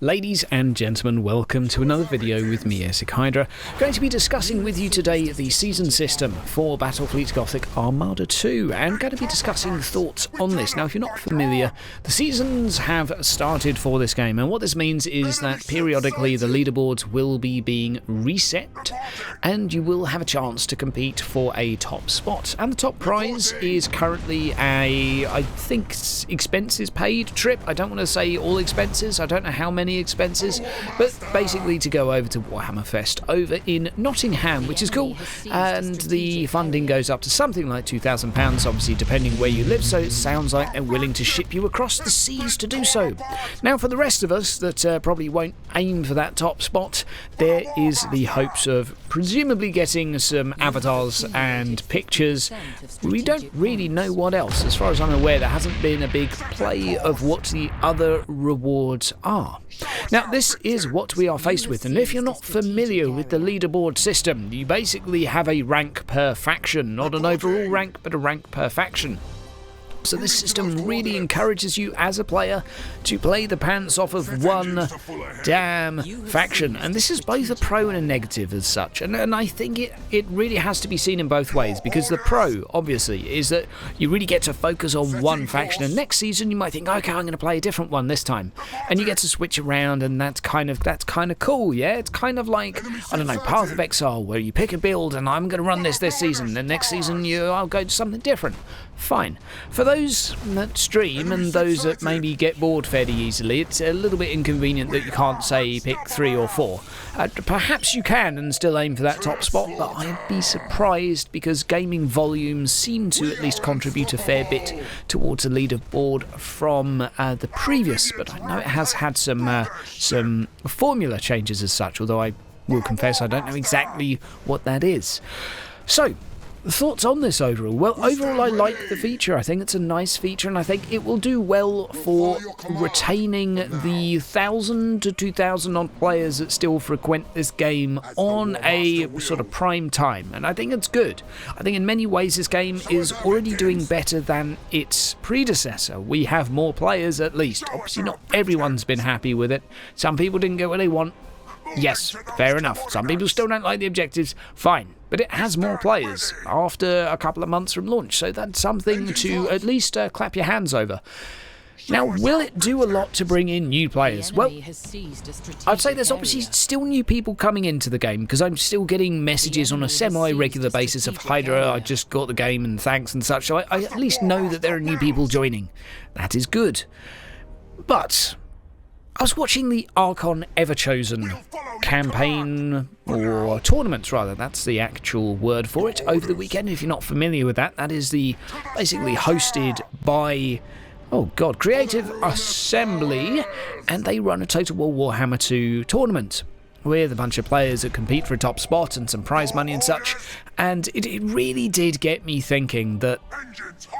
Ladies and gentlemen, welcome to another video with me, Gothic Hydra. I'm going to be discussing with you today the season system for Battlefleet Gothic Armada 2, and going to be discussing thoughts on this. Now, if you're not familiar, the seasons have started for this game, and what this means is that periodically the leaderboards will be being reset, and you will have a chance to compete for a top spot. And the top prize is currently a, I think, expenses paid trip. I don't want to say all expenses, I don't know how many expenses, but basically to go over to Warhammer Fest over in Nottingham, which is cool, and the funding goes up to something like £2,000, obviously depending where you live, so it sounds like they're willing to ship you across the seas to do so. Now, for the rest of us that probably won't aim for that top spot, there is the hopes of presumably getting some avatars and pictures. We don't really know what else. As far as I'm aware, there hasn't been a big play of what the other rewards are. Now, this is what we are faced with, and if you're not familiar with the leaderboard system, you basically have a rank per faction, not an overall rank, but a rank per faction. So this system really encourages you as a player to play the pants off of one damn faction. And this is both a pro and a negative as such. And I think it really has to be seen in both ways, because the pro, obviously, is that you really get to focus on one faction. And next season you might think, okay, I'm going to play a different one this time. And you get to switch around, and that's kind of cool, yeah? It's kind of like, I don't know, Path of Exile, where you pick a build and I'm going to run this season. And next season I'll go to something different. Fine. For those that stream and those that maybe get bored fairly easily, it's a little bit inconvenient that you can't, say, pick 3 or 4. Perhaps you can and still aim for that top spot, but I'd be surprised, because gaming volumes seem to at least contribute a fair bit towards the leaderboard from the previous, but I know it has had some formula changes as such, although I will confess I don't know exactly what that is. So, thoughts on this overall? Well, overall I like the feature. I think it's a nice feature, and I think it will do well for retaining the 1,000 to 2,000 odd players that still frequent this game on a sort of prime time, and I think it's good. I think in many ways this game is already doing better than its predecessor. We have more players, at least. Obviously not everyone's been happy with it. Some people didn't get what they want. Yes, fair enough. Some people still don't like the objectives. Fine. But it has more players after a couple of months from launch, so that's something to at least clap your hands over. Now, will it do a lot to bring in new players? Well, I'd say there's obviously still new people coming into the game, because I'm still getting messages on a semi-regular basis of Hydra, I just got the game and thanks and such, so I at least know that there are new people joining. That is good. But I was watching the Archon Everchosen campaign, or tournaments rather, that's the actual word for it, over the weekend. If you're not familiar with that, that is the basically hosted by, oh god, Creative Assembly, and they run a Total War Warhammer 2 tournament with a bunch of players that compete for a top spot and some prize money and such, and it really did get me thinking that,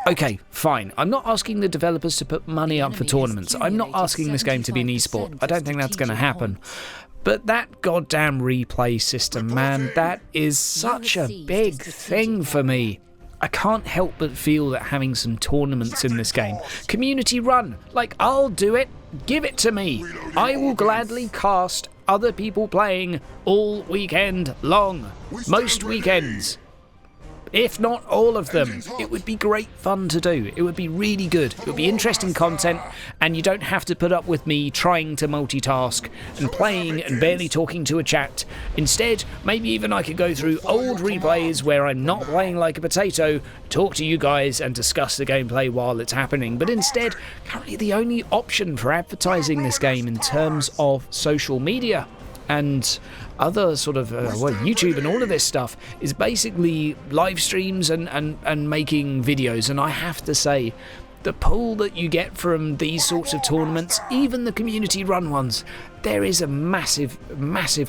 okay, fine, I'm not asking the developers to put money up for tournaments, I'm not asking this game to be an esport, I don't think that's going to happen, but that goddamn replay system, man, that is such a big thing for me. I can't help but feel that having some tournaments in this game, community run, like, I'll do it, give it to me, I will gladly cast other people playing all weekend long, most weekends, if not all of them. It would be great fun to do. It would be really good. It would be interesting content, and you don't have to put up with me trying to multitask and playing and barely talking to a chat. Instead, maybe even I could go through old replays where I'm not playing like a potato, talk to you guys and discuss the gameplay while it's happening. But instead, currently the only option for advertising this game in terms of social media and other sort of YouTube and all of this stuff is basically live streams and making videos. And I have to say, the pull that you get from these sorts of tournaments, even the community run ones, there is a massive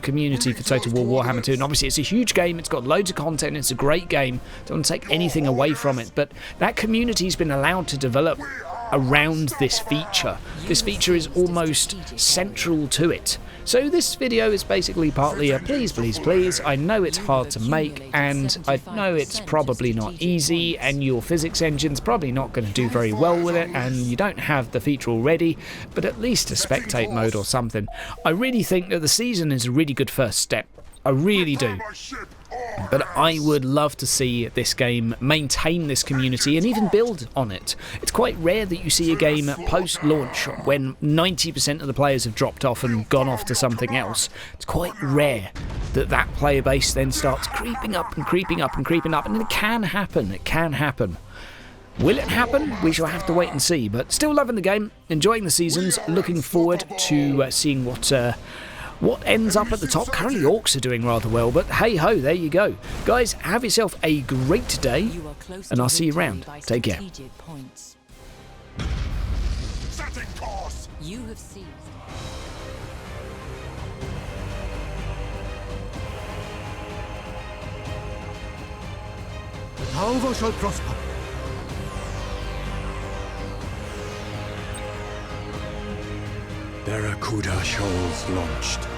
community for Total War Warhammer 2, and obviously it's a huge game, it's got loads of content, it's a great game, don't take anything away from it, but that community's been allowed to develop around this feature. This feature is almost central to it. So this video is basically partly a please, please, please. I know it's hard to make, and I know it's probably not easy, and your physics engine's probably not going to do very well with it, and you don't have the feature already, but at least a spectate mode or something. I really think that the season is a really good first step. I really do. But I would love to see this game maintain this community and even build on it. It's quite rare that you see a game post-launch when 90% of the players have dropped off and gone off to something else. It's quite rare that that player base then starts creeping up and creeping up and creeping up, and it can happen. It can happen. Will it happen? We shall have to wait and see, but still loving the game, enjoying the seasons, looking forward to seeing what ends up at the top. Currently Orcs are doing rather well, but hey ho, there you go. Guys, have yourself a great day, and I'll see you around. Take care. You have seized. However shall prosper. Barracuda shoals launched.